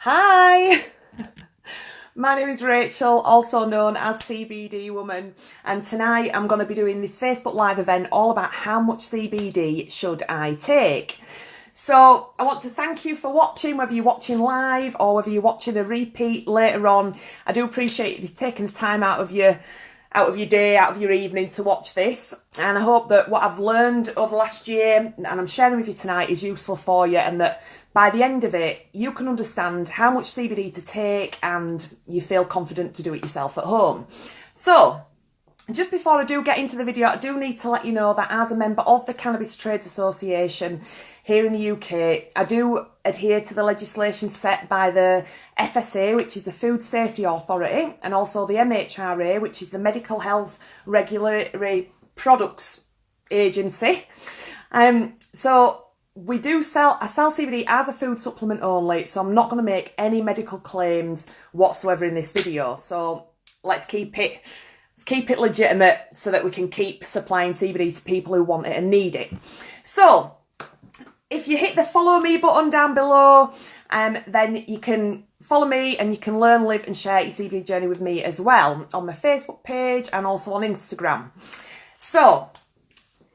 Hi, my name is Rachel, also known as CBD Woman, and tonight I'm going to be doing this Facebook Live event all about how much CBD should I take. So I want to thank you for watching, whether you're watching live or whether you're watching a repeat later on. I do appreciate you taking the time out of your day, out of your evening to watch this, and I hope that what I've learned over the last year and I'm sharing with you tonight is useful for you, and that by the end of it you can understand how much CBD to take and you feel confident to do it yourself at home. So just before I do get into the video, I do need to let you know that as a member of the Cannabis Trades Association here in the UK, I do adhere to the legislation set by the FSA, which is the Food Safety Authority, and also the MHRA, which is the Medical Health Regulatory Products Agency. So I sell CBD as a food supplement only, so I'm not going to make any medical claims whatsoever in this video. So let's keep it legitimate so that we can keep supplying CBD to people who want it and need it. So if you hit the follow me button down below, then you can follow me and you can learn, live and share your CBD journey with me as well on my Facebook page and also on Instagram. So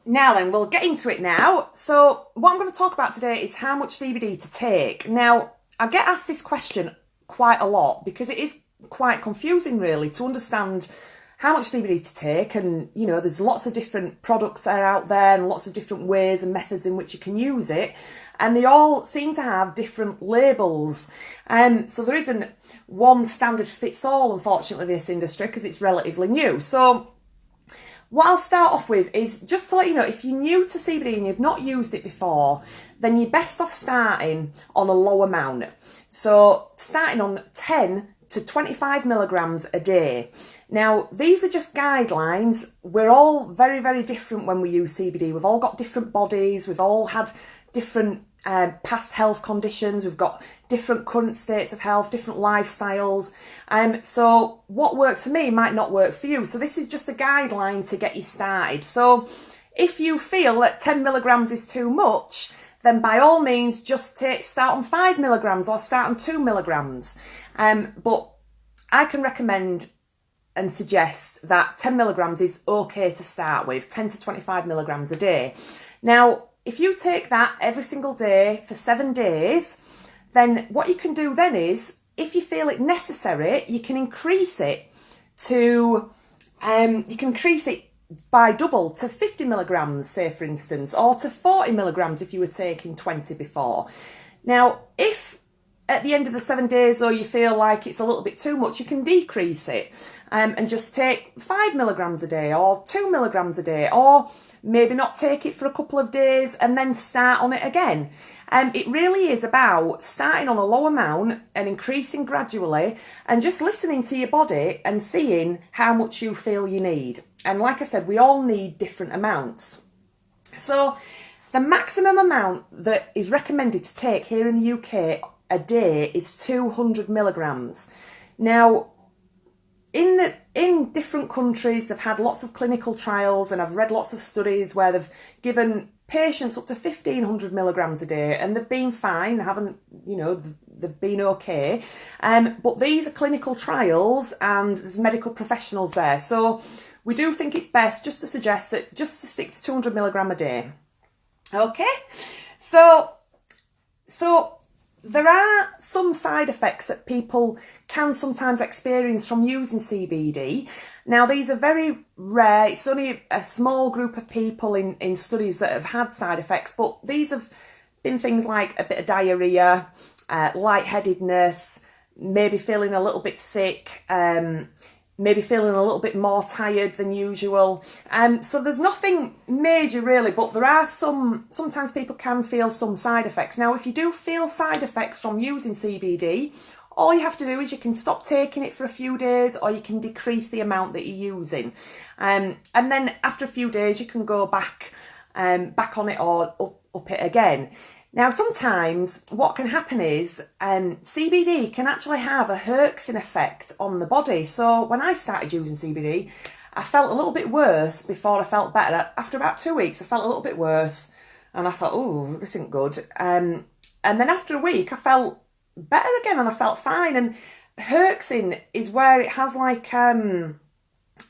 now then, we'll get into it now. So what I'm going to talk about today is how much CBD to take. Now, I get asked this question quite a lot because it is quite confusing really to understand how much CBD to take, and you know there's lots of different products that are out there and lots of different ways and methods in which you can use it, and they all seem to have different labels, so there isn't one standard fits all, unfortunately, this industry, because it's relatively new. So what I'll start off with is just to let you know, if you're new to CBD and you've not used it before, then you're best off starting on a low amount. So starting on 10 to 25 milligrams a day. Now, these are just guidelines. We're all very, very different when we use CBD. We've all got different bodies. We've all had different past health conditions. We've got different current states of health, different lifestyles. So what works for me might not work for you. So this is just a guideline to get you started. So if you feel that 10 milligrams is too much, then by all means just start on 5 milligrams or start on 2 milligrams. But I can recommend and suggest that 10 milligrams is okay to start with, 10 to 25 milligrams a day. Now, if you take that every single day for 7 days, then what you can do then is, if you feel it necessary, you can increase it by double to 50 milligrams, say for instance, or to 40 milligrams if you were taking 20 before. Now, if at the end of the 7 days, or you feel like it's a little bit too much, you can decrease it and just take 5 milligrams a day or 2 milligrams a day, or maybe not take it for a couple of days and then start on it again. It really is about starting on a low amount and increasing gradually and just listening to your body and seeing how much you feel you need. And like I said, we all need different amounts. So the maximum amount that is recommended to take here in the UK a day is 200 milligrams. Now, in different countries, they've had lots of clinical trials, and I've read lots of studies where they've given patients up to 1,500 milligrams a day, and they've been fine. They haven't, they've been okay. But these are clinical trials, and there's medical professionals there. So we do think it's best just to suggest that just to stick to 200 milligram a day. Okay, so there are some side effects that people can sometimes experience from using CBD. Now, these are very rare. It's only a small group of people in studies that have had side effects, but these have been things like a bit of diarrhea, lightheadedness, maybe feeling a little bit sick, maybe feeling a little bit more tired than usual. So there's nothing major really, but there are sometimes people can feel some side effects. Now, if you do feel side effects from using CBD, all you have to do is you can stop taking it for a few days, or you can decrease the amount that you're using. And then after a few days, you can go back on it or up it again. Now, sometimes what can happen is CBD can actually have a herxing effect on the body. So when I started using CBD, I felt a little bit worse before I felt better. After about 2 weeks, I felt a little bit worse, and I thought, oh, this isn't good. And then after a week, I felt better again and I felt fine. And Herxin is where it has like a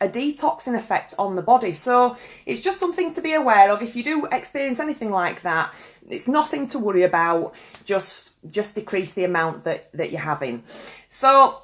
detoxing effect on the body. So it's just something to be aware of. If you do experience anything like that, it's nothing to worry about. Just decrease the amount that you're having. So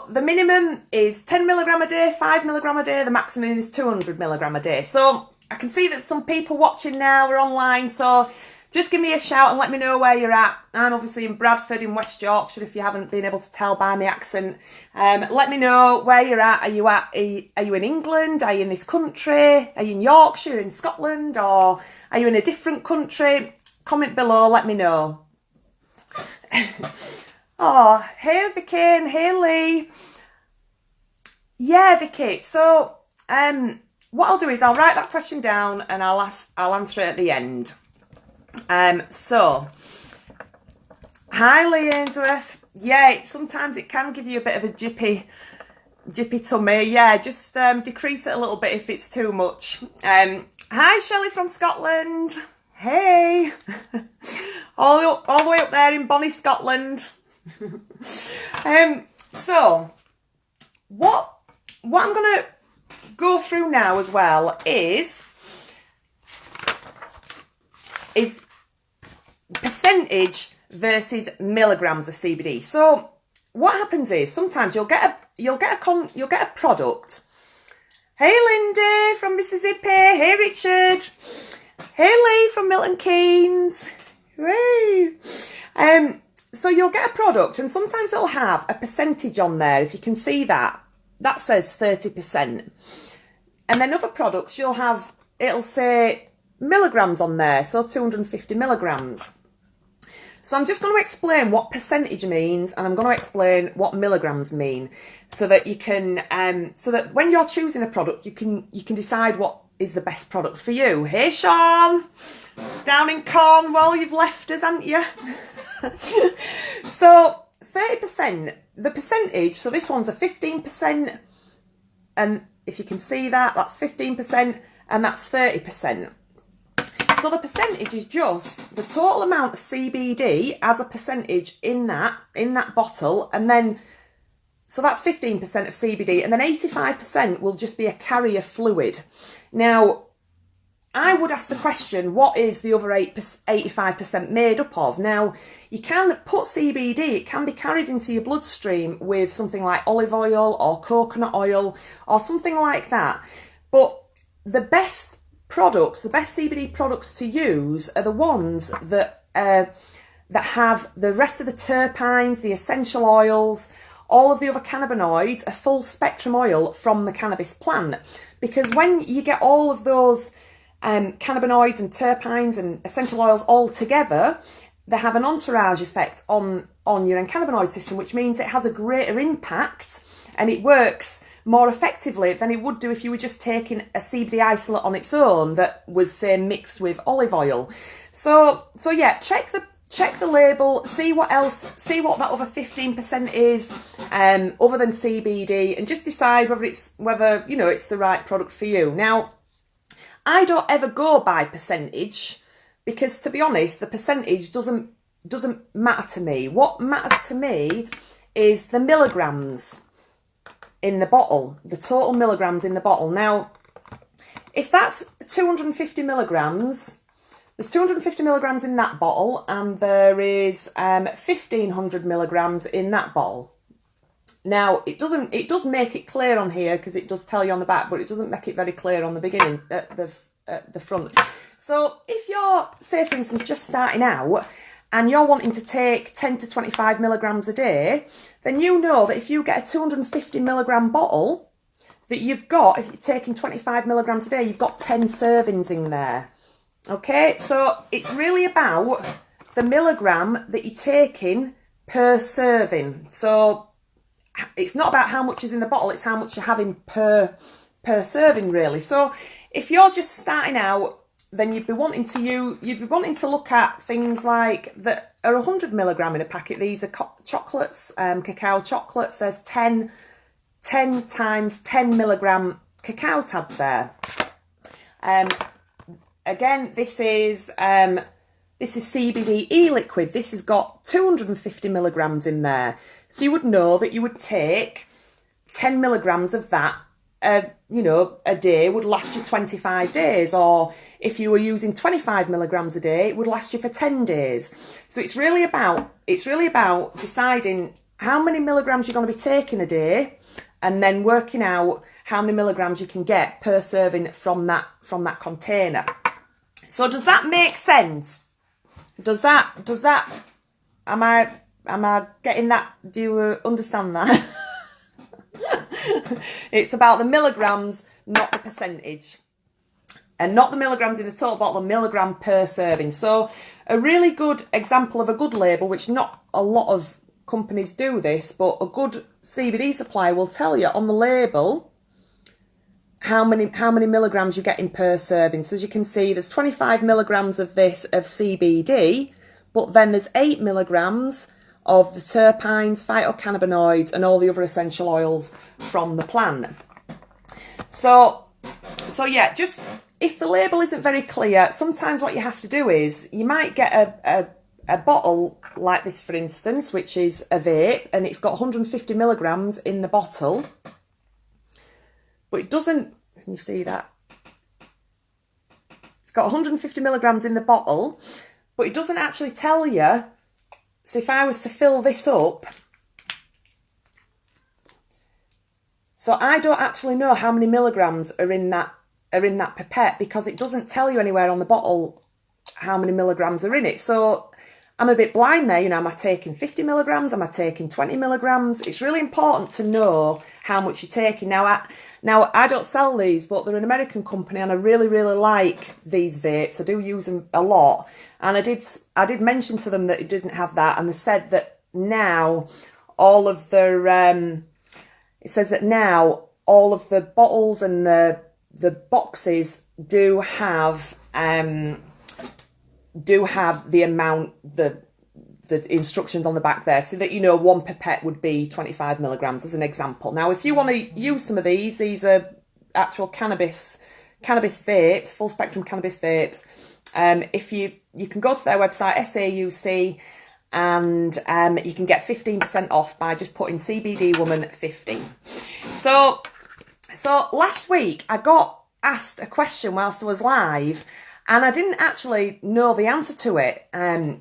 the minimum is 10 milligram a day, 5 milligram a day. The maximum is 200 milligram a day. So I can see that some people watching now are online. So just give me a shout and let me know where you're at. I'm obviously in Bradford in West Yorkshire, if you haven't been able to tell by my accent. Let me know where you're at. Are you in England? Are you in this country? Are you in Yorkshire, in Scotland? Or are you in a different country? Comment below, let me know. Oh, hey Vicky and hey Lee. Yeah, Vicky. So what I'll do is I'll write that question down and I'll answer it at the end. So, hi Lee Ainsworth. Yeah, sometimes it can give you a bit of a jippy tummy. Yeah, just decrease it a little bit if it's too much. Hi Shelley from Scotland. Hey, all the way up there in bonny Scotland. So, what I'm gonna go through now as well is percentage versus milligrams of CBD. So what happens is sometimes you'll get a product. Hey Lindy from Mississippi. Hey Richard. Hey Lee from Milton Keynes. Woo. So you'll get a product and sometimes it'll have a percentage on there. If you can see that says 30%. And then other products it'll say milligrams on there, so 250 milligrams. So I'm just going to explain what percentage means and I'm going to explain what milligrams mean so that you can so that when you're choosing a product you can decide what is the best product for you. Hey Sean, down in Cornwall, you've left us, haven't you? So 30%, the percentage, so this one's a 15%, and if you can see that's 15% and that's 30%. So the percentage is just the total amount of CBD as a percentage in that bottle, and then so that's 15% of CBD, and then 85% will just be a carrier fluid. Now, I would ask the question, what is the other 85% made up of? Now, you can put CBD, it can be carried into your bloodstream with something like olive oil or coconut oil or something like that. But the best CBD products to use are the ones that have the rest of the terpenes, the essential oils, all of the other cannabinoids, a full spectrum oil from the cannabis plant. Because when you get all of those cannabinoids and terpenes and essential oils all together, they have an entourage effect on your endocannabinoid system, which means it has a greater impact and it works more effectively than it would do if you were just taking a CBD isolate on its own that was, say, mixed with olive oil. So yeah, check the label, see what that other 15% is, other than CBD, and just decide whether it's the right product for you. Now, I don't ever go by percentage because, to be honest, the percentage doesn't matter to me. What matters to me is the milligrams in the bottle, the total milligrams in the bottle. Now, if that's 250 milligrams, there's 250 milligrams in that bottle, and there is 1500 milligrams in that bottle. Now, it does make it clear on here because it does tell you on the back, but it doesn't make it very clear on the beginning, at the front. So if you're, say for instance, just starting out and you're wanting to take 10 to 25 milligrams a day, then you know that if you get a 250 milligram bottle, that you've got, if you're taking 25 milligrams a day, you've got 10 servings in there. Okay, so it's really about the milligram that you're taking per serving. So it's not about how much is in the bottle, it's how much you're having per serving, really. So if you're just starting out, then you'd be wanting to look at things like that are 100 milligram in a packet. These are chocolates, cacao chocolates. There's 10 times 10 milligram cacao tabs there. Again, this is This is CBD e-liquid. This has got 250 milligrams in there. So you would know that you would take 10 milligrams of that, you know, a day would last you 25 days. Or if you were using 25 milligrams a day, it would last you for 10 days. So it's really about deciding how many milligrams you're going to be taking a day, and then working out how many milligrams you can get per serving from that container. So does that make sense? Does that, am I getting that? Do you understand that? It's about the milligrams, not the percentage. And not the milligrams in the total bottle, a milligram per serving. So a really good example of a good label, which not a lot of companies do this, but a good CBD supplier will tell you on the label how many milligrams you're getting per serving. So as you can see, there's 25 milligrams of this of CBD, but then there's 8 milligrams of the terpenes, phytocannabinoids, and all the other essential oils from the plant. So yeah, just if the label isn't very clear, sometimes what you have to do is you might get a bottle like this, for instance, which is a vape, and it's got 150 milligrams in the bottle. But it doesn't, can you see that? It's got 150 milligrams in the bottle, but it doesn't actually tell you. So if I was to fill this up, so I don't actually know how many milligrams are in that pipette, because it doesn't tell you anywhere on the bottle how many milligrams are in it. So I'm a bit blind there, you know, am I taking 50 milligrams? Am I taking 20 milligrams? It's really important to know how much you're taking. Now I don't sell these, but they're an American company, and I really, really like these vapes. I do use them a lot. And I did mention to them that it didn't have that, and they said that now all of their, it says that now all of the bottles and the boxes do have the amount, the instructions on the back there, so that you know one pipette would be 25 milligrams as an example. Now, if you want to use some of these are actual cannabis vapes, full spectrum cannabis vapes. If you can go to their website, SAUC, and you can get 15% off by just putting CBD Woman 15. So last week I got asked a question whilst I was live, and I didn't actually know the answer to it.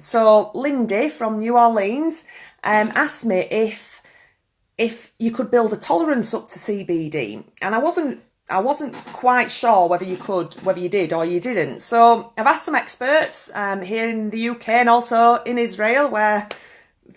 So Lindy from New Orleans asked me if you could build a tolerance up to CBD, and I wasn't quite sure whether you did or you didn't. So I've asked some experts here in the UK and also in Israel, where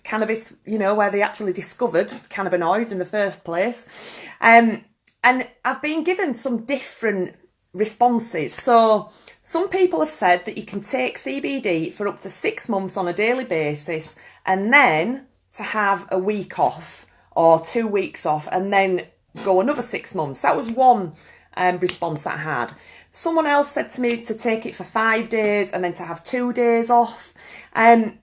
cannabis, you know, where they actually discovered cannabinoids in the first place. And I've been given some different responses. So some people have said that you can take CBD for up to 6 months on a daily basis, and then to have a week off or 2 weeks off, and then go another 6 months. That was one response that I had. Someone else said to me to take it for 5 days and then to have 2 days off.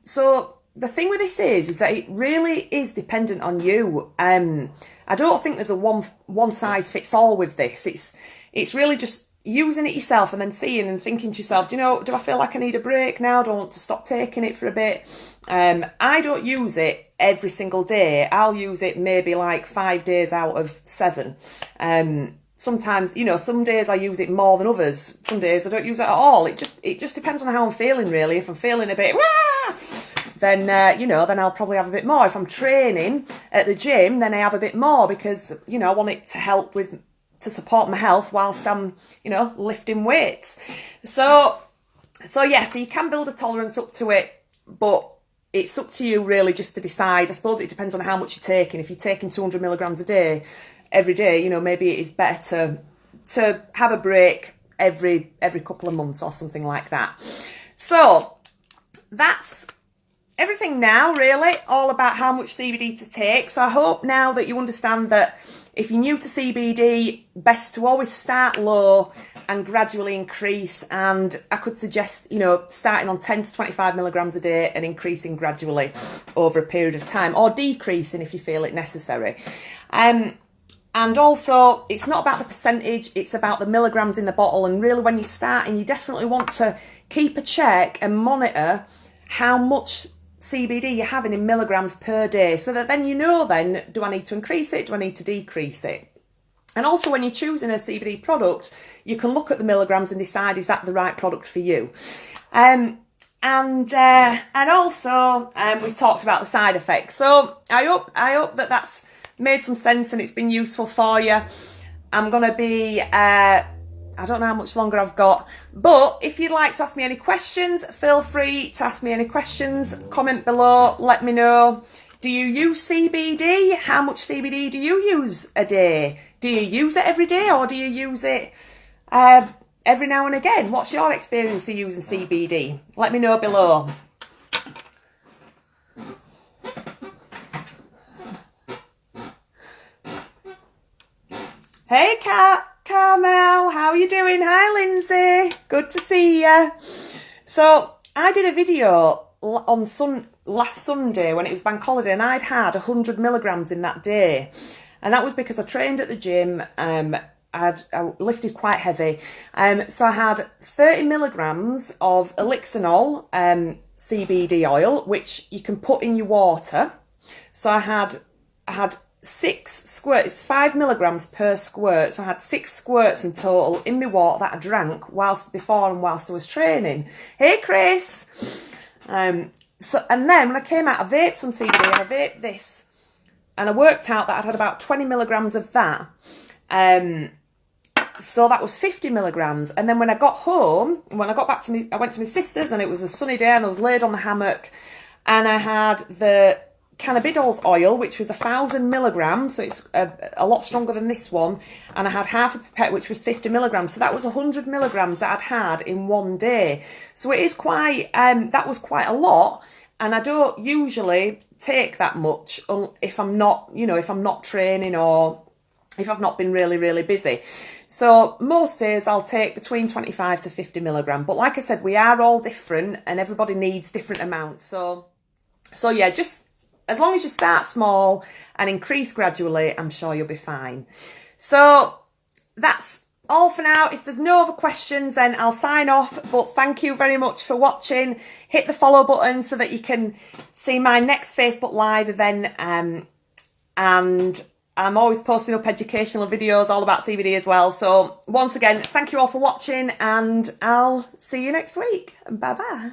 So the thing with this is that it really is dependent on you. I don't think there's a one size fits all with this. It's really just using it yourself and then seeing and thinking to yourself, do I feel like I need a break now? Do I want to stop taking it for a bit? I don't use it every single day. I'll use it maybe like 5 days out of 7. Sometimes, some days I use it more than others. Some days I don't use it at all. It just depends on how I'm feeling, really. If I'm feeling a bit, then, then I'll probably have a bit more. If I'm training at the gym, then I have a bit more, because, I want it to help to support my health whilst I'm, lifting weights. So you can build a tolerance up to it, but it's up to you really just to decide. I suppose it depends on how much you're taking. If you're taking 200 milligrams a day, every day, maybe it is better to have a break every couple of months or something like that. So that's everything now, really, all about how much CBD to take. So I hope now that you understand that if you're new to CBD, best to always start low and gradually increase. And I could suggest, starting on 10 to 25 milligrams a day and increasing gradually over a period of time, or decreasing if you feel it necessary. And also, it's not about the percentage, it's about the milligrams in the bottle. And really, when you're starting, you definitely want to keep a check and monitor how much CBD you're having in milligrams per day, so that then you know, then, do I need to increase it? Do I need to decrease it? And also, when you're choosing a CBD product, you can look at the milligrams and decide, is that the right product for you? And also, we've talked about the side effects. So I hope that that's made some sense and it's been useful for you. I'm going to be, I don't know how much longer I've got, but if you'd like to ask me any questions, feel free to ask me any questions. Comment below, let me know. Do you use CBD? How much CBD do you use a day? Do you use it every day, or do you use it every now and again? What's your experience of using CBD? Let me know below. Hey Carmel, how are you doing? Hi Lindsay, good to see you. So I did a video on last Sunday when it was bank holiday, and I'd had 100 milligrams in that day. And that was because I trained at the gym. I lifted quite heavy. So I had 30 milligrams of elixinol CBD oil, which you can put in your water. So I had 6 squirts, 5 milligrams per squirt. So I had 6 squirts in total in my water that I drank before and whilst I was training. Hey Chris. And then when I came out, I vaped some CBD and I vaped this. And I worked out that I'd had about 20 milligrams of that. So that was 50 milligrams. And then when I got home, when I got back to me, I went to my sister's and it was a sunny day and I was laid on the hammock and I had the cannabidiol oil, which was 1,000 milligrams. So it's a lot stronger than this one. And I had half a pipette, which was 50 milligrams. So that was 100 milligrams that I'd had in one day. So it is quite, that was quite a lot. And I don't usually take that much if I'm not, if I'm not training or if I've not been really, really busy. So most days I'll take between 25 to 50 milligram. But like I said, we are all different and everybody needs different amounts. So yeah, just as long as you start small and increase gradually, I'm sure you'll be fine. So that's all for now. If there's no other questions, then I'll sign off. But thank you very much for watching. Hit the follow button so that you can see my next Facebook Live event. And I'm always posting up educational videos all about CBD as well. So once again, thank you all for watching and I'll see you next week. Bye bye.